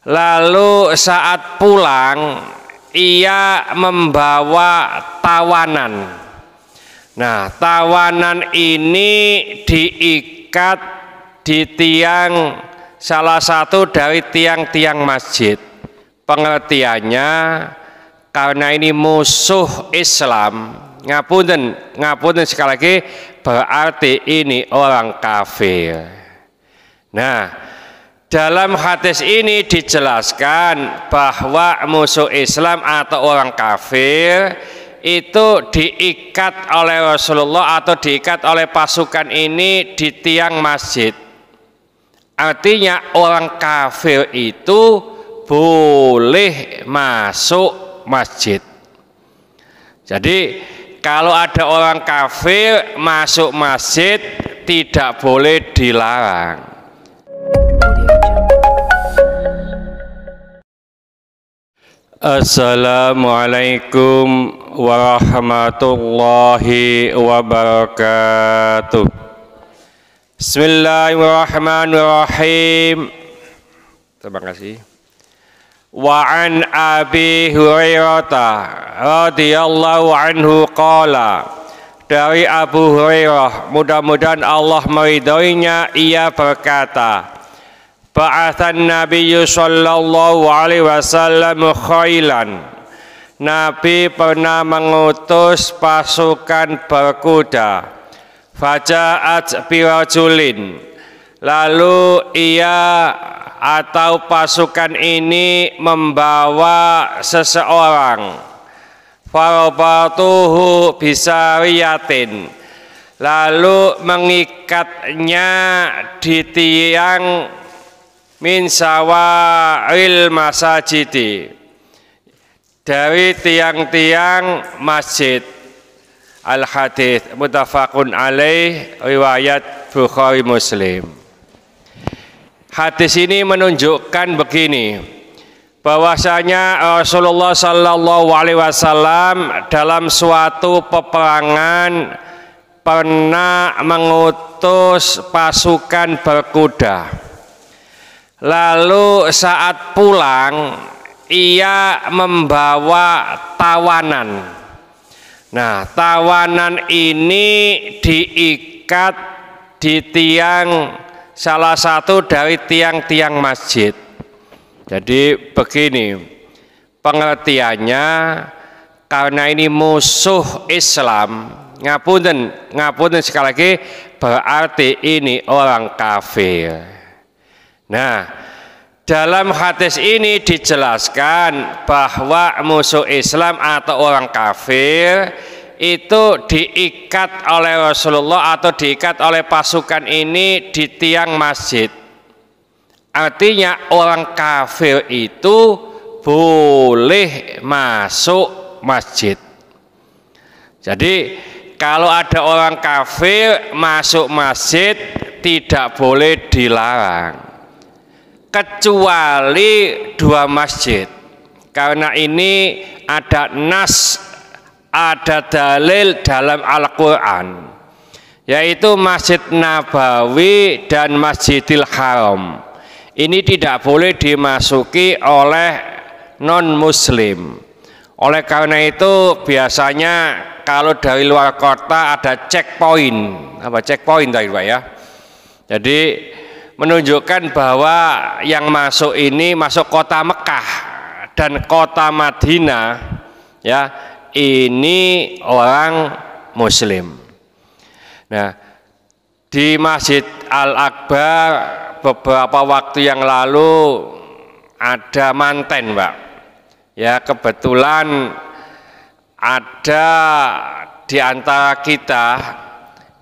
Lalu saat pulang ia membawa tawanan. Nah, tawanan ini diikat di tiang salah satu dari tiang-tiang masjid. Pengertiannya karena ini musuh Islam. Ngapunten sekali lagi, berarti ini orang kafir. Nah, dalam hadis ini dijelaskan bahwa musuh Islam atau orang kafir itu diikat oleh Rasulullah atau diikat oleh pasukan ini di tiang masjid. Artinya orang kafir itu boleh masuk masjid. Jadi kalau ada orang kafir masuk masjid tidak boleh dilarang. Assalamualaikum warahmatullahi wabarakatuh. Bismillahirrahmanirrahim. Terima kasih. Wa an Abi Hurairah radhiyallahu anhu qala, dari Abu Hurairah, mudah-mudahan Allah meridhoinya, ia berkata, ba'athan Nabiyyu sallallahu alaihi wasallam khailan. Nabi pernah mengutus pasukan berkuda. Faja'at birajulin. Lalu ia atau pasukan ini membawa seseorang. Farabatuhu bisariyatin. Lalu mengikatnya di tiang min sawa'il masajidi, dari tiang-tiang masjid. Al-hadits muttafaqun alaih, riwayat Bukhari Muslim. Hadis ini menunjukkan begini, bahwasanya Rasulullah sallallahu alaihi wasallam dalam suatu peperangan pernah mengutus pasukan berkuda. Lalu saat pulang ia membawa tawanan. Nah, tawanan ini diikat di tiang salah satu dari tiang-tiang masjid. Jadi begini pengertiannya, karena ini musuh Islam. Ngapunten sekali lagi, berarti ini orang kafir. Nah, dalam hadis ini dijelaskan bahwa musuh Islam atau orang kafir itu diikat oleh Rasulullah atau diikat oleh pasukan ini di tiang masjid. Artinya orang kafir itu boleh masuk masjid. Jadi kalau ada orang kafir masuk masjid tidak boleh dilarang, kecuali dua masjid. Karena ini ada nas, ada dalil dalam Al-Quran, yaitu Masjid Nabawi dan Masjidil Haram. Ini tidak boleh dimasuki oleh non-muslim. Oleh karena itu biasanya kalau dari luar kota ada checkpoint. Apa checkpoint tadi Pak ya? Jadi menunjukkan bahwa yang masuk ini masuk kota Mekah dan kota Madinah, ya, ini orang muslim. Nah, di Masjid Al-Akbar beberapa waktu yang lalu ada manten, Pak. Ya, kebetulan ada di antara kita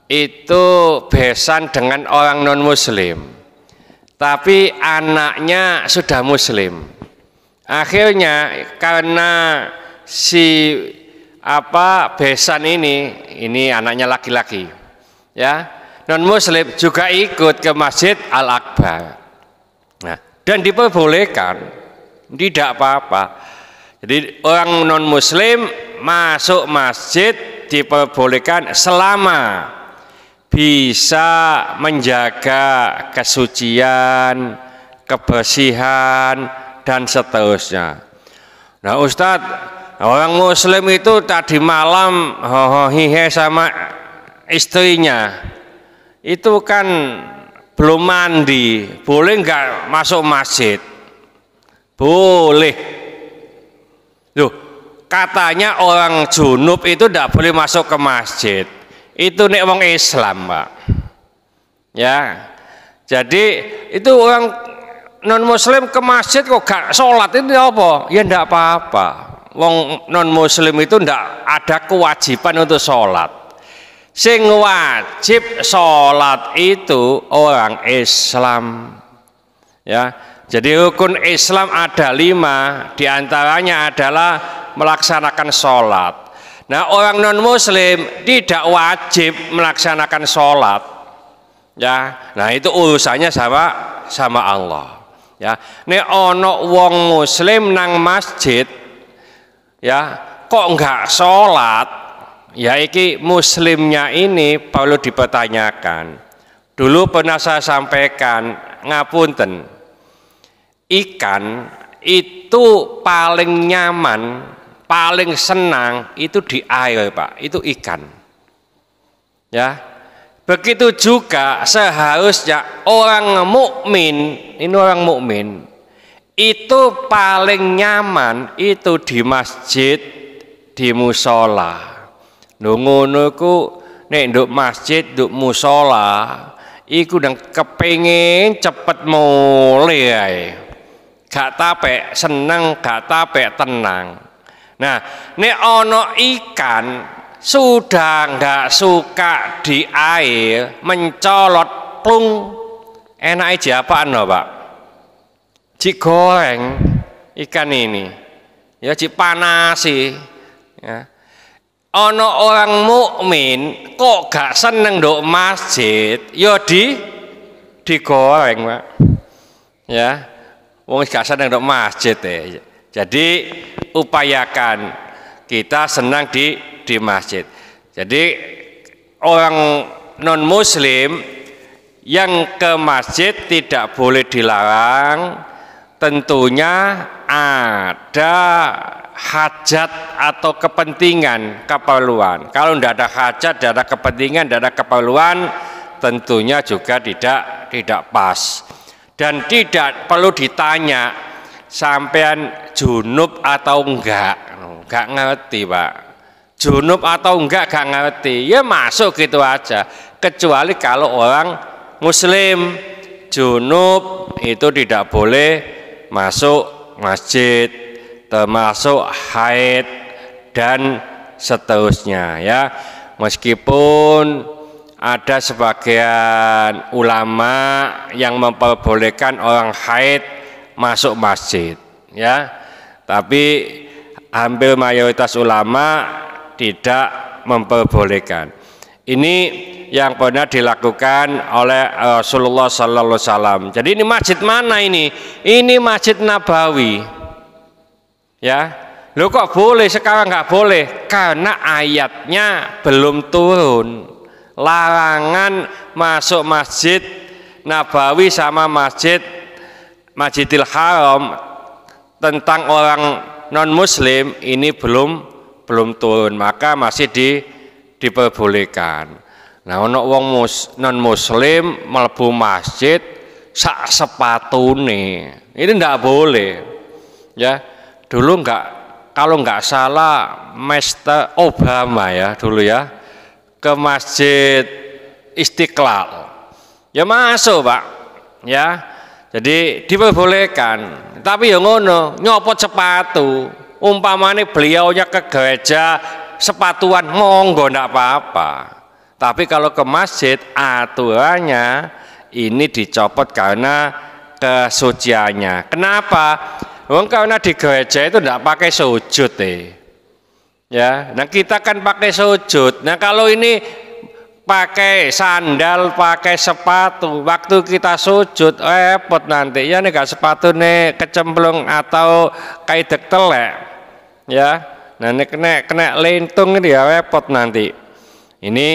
itu besan dengan orang non muslim, tapi anaknya sudah muslim. Akhirnya karena si besan ini anaknya laki-laki, ya, non muslim juga ikut ke Masjid Al-Akbar. Nah, dan diperbolehkan, tidak apa-apa. Jadi orang non muslim masuk masjid diperbolehkan selama bisa menjaga kesucian, kebersihan, dan seterusnya. Nah Ustadz, orang muslim itu tadi malam hihe sama istrinya itu kan belum mandi, boleh nggak masuk masjid? Boleh. Loh, katanya orang junub itu tidak boleh masuk ke masjid. Itu nek wong Islam, Pak. Ya, jadi itu orang non muslim ke masjid kok gak sholat itu apa? Ya ndak apa-apa. Wong non muslim itu ndak ada kewajiban untuk sholat. Sing wajib sholat itu orang Islam. Ya, jadi rukun Islam ada 5, diantaranya adalah melaksanakan sholat. Nah orang non muslim tidak wajib melaksanakan sholat. Ya, nah itu urusannya sama Allah. Ya, nek ono wong muslim nang masjid, ya kok enggak sholat, ya iki muslimnya ini perlu dipertanyakan. Dulu pernah saya sampaikan, ngapunten, ikan itu paling nyaman, paling senang itu di air, Pak, itu ikan. Ya. Begitu juga seharusnya orang mukmin, ini orang mukmin itu paling nyaman itu di masjid, di musola. Ngono ku nek nduk masjid, nduk musola, iku nang kepengin cepet mulai. Gak tapek seneng, gak tapek tenang. Nah, nek ono ikan sudah nggak suka di air, mencolot plung, enak aja apaan loh Pak? Digoreng ikan ini, ya dipanasi. Ya. Ono orang mukmin kok gak seneng dok masjid, ya digoreng Pak. Ya, wong gak seneng dok masjid ya. Jadi upayakan kita senang di masjid. Jadi orang non muslim yang ke masjid tidak boleh dilarang, tentunya ada hajat atau kepentingan, keperluan. Kalau tidak ada hajat, tidak ada kepentingan, tidak ada keperluan, tentunya juga tidak pas. Dan tidak perlu ditanya sampean junub atau enggak ngerti Pak. Junub atau enggak gak ngerti, ya masuk gitu aja. Kecuali kalau orang muslim, junub itu tidak boleh masuk masjid, termasuk haid dan seterusnya ya. Meskipun ada sebagian ulama yang memperbolehkan orang haid masuk masjid ya, tapi hampir mayoritas ulama tidak memperbolehkan. Ini yang pernah dilakukan oleh Rasulullah Sallallahu Alaihi Wasallam. Jadi ini masjid mana ini? Ini Masjid Nabawi. Ya, lo kok boleh sekarang nggak boleh? Karena ayatnya belum turun. Larangan masuk Masjid Nabawi sama Masjidil Haram tentang orang non Muslim ini belum turun, maka masih diperbolehkan. Nah, ono wong non muslim mlebu masjid sak sepatune. Ini ndak boleh. Ya. Dulu kalau nggak salah Mr. Obama ya dulu ya ke Masjid Istiqlal. Ya masuk, Pak. Ya. Jadi diperbolehkan. Tapi ya ngono, nyopot sepatu. Umpamanya beliaunya ke gereja sepatuan monggo ndak apa-apa. Tapi kalau ke masjid aturannya ini dicopot karena kesuciannya. Kenapa? Karena di gereja itu ndak pakai sujud ya. Nah kita kan pakai sujud. Nah kalau ini pakai sandal, pakai sepatu, waktu kita sujud repot nanti. Ya nih gak sepatu nih kecemplung atau kaidek telek. Ya, nah ini kena lentung ini ya repot nanti. Ini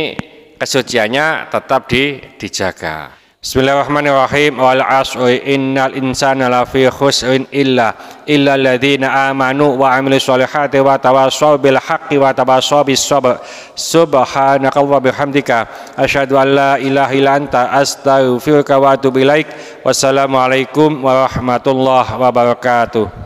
kesuciannya tetap dijaga. Bismillahirrahmanirrahim. Wal 'asri innal insana lafi khusrin illa alladziina aamanu wa 'amilus sholihati wa tawassaw bil haqqi wa tawassaw bis sabr. Subhanakallahumma bihamdika asyhadu an la ilaha illa anta astaghfiruka wa atubu ilaik. Wassalamualaikum warahmatullahi wabarakatuh.